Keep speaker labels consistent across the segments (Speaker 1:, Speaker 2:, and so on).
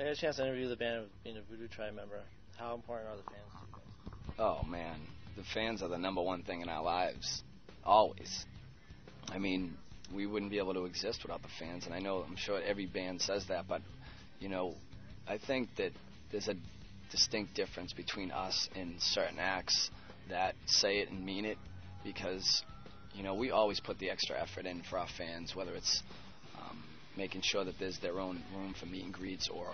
Speaker 1: I got a chance to interview the band being a Voodoo Tribe member. How important are the fans to you guys?
Speaker 2: Oh, man. The fans are the number one thing in our lives. Always. I mean, we wouldn't be able to exist without the fans, and I'm sure every band says that, but, I think that there's a distinct difference between us and certain acts that say it and mean it, because, we always put the extra effort in for our fans, whether it's making sure that there's their own room for meet and greets or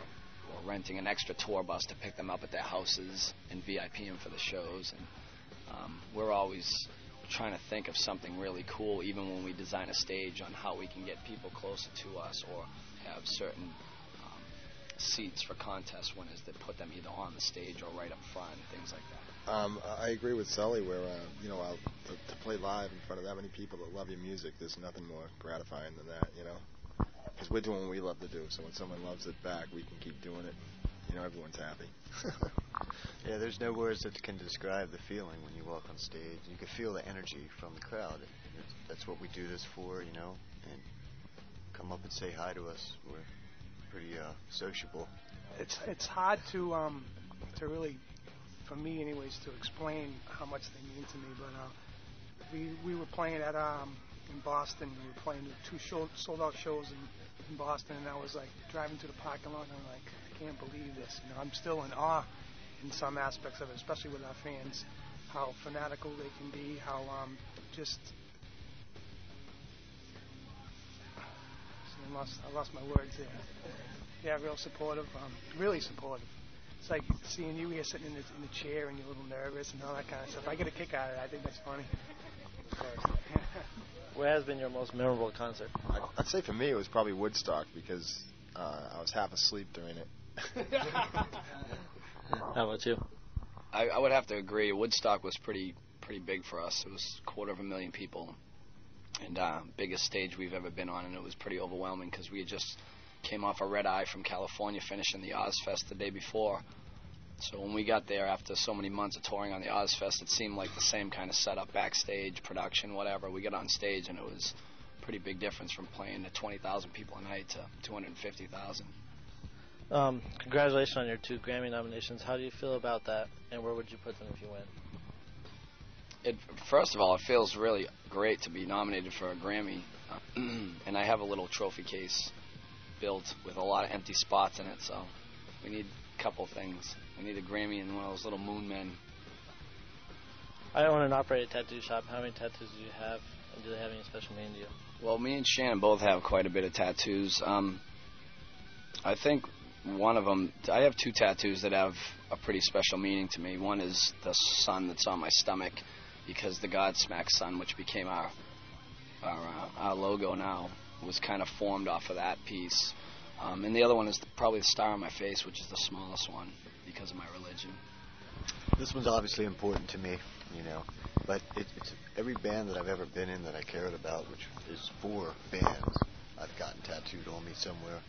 Speaker 2: renting an extra tour bus to pick them up at their houses and VIP them for the shows. And we're always trying to think of something really cool, even when we design a stage, on how we can get people closer to us or have certain seats for contest winners that put them either on the stage or right up front, things like that.
Speaker 3: I agree with Sully where, to play live in front of that many people that love your music, there's nothing more gratifying than that, because we're doing what we love to do, so when someone loves it back, we can keep doing it. Everyone's happy.
Speaker 4: Yeah, there's no words that can describe the feeling when you walk on stage. You can feel the energy from the crowd. That's what we do this for, and come up and say hi to us. We're pretty sociable.
Speaker 5: It's hard to really, for me anyways, to explain how much they mean to me, but we were playing at in Boston. We were playing 2 sold out shows in Boston, and I was like driving to the parking lot, and I'm like, I can't believe this. I'm still in awe in some aspects of it, especially with our fans, how fanatical they can be, how just. I lost my words there. Yeah, real supportive, really supportive. It's like seeing you here sitting in the chair and you're a little nervous and all that kind of stuff. I get a kick out of it. I think that's funny.
Speaker 1: What has been your most memorable concert?
Speaker 3: I'd say for me it was probably Woodstock, because I was half asleep during it.
Speaker 1: How about you?
Speaker 2: I would have to agree. Woodstock was pretty big for us. It was 250,000 people, and biggest stage we've ever been on, and it was pretty overwhelming because we had just came off a red eye from California, finishing the Ozfest the day before. So when we got there after so many months of touring on the Ozfest, it seemed like the same kind of setup, backstage, production, whatever. We got on stage, and it was a pretty big difference from playing to 20,000 people a night to 250,000.
Speaker 1: Congratulations on your 2 Grammy nominations. How do you feel about that, and where would you put them if you win?
Speaker 2: First of all, it feels really great to be nominated for a Grammy, and I have a little trophy case built with a lot of empty spots in it, so we need a couple things. We need a Grammy and one of those little moon men.
Speaker 1: I own and operate a tattoo shop. How many tattoos do you have, and do they have any special meaning to you?
Speaker 2: Well, me and Shannon both have quite a bit of tattoos. I think one of them, I have 2 tattoos that have a pretty special meaning to me. One is the sun that's on my stomach, because the Godsmack sun, which became our logo now, was kind of formed off of that piece. And the other one is probably the star on my face, which is the smallest one because of my religion.
Speaker 4: This one's obviously important to me, but it's every band that I've ever been in that I cared about, which is 4 bands, I've gotten tattooed on me somewhere,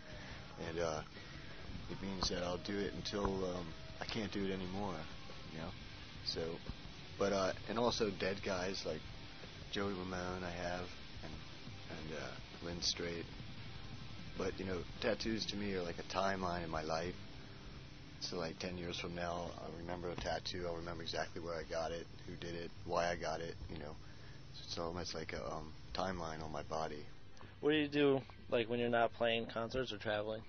Speaker 4: and it means that I'll do it until I can't do it anymore, So, but and also dead guys like Joey Ramone I have, and Lynn Strait. But tattoos to me are like a timeline in my life. So like 10 years from now, I'll remember a tattoo. I'll remember exactly where I got it, who did it, why I got it. So it's almost like a timeline on my body.
Speaker 1: What do you do, like when you're not playing concerts or traveling?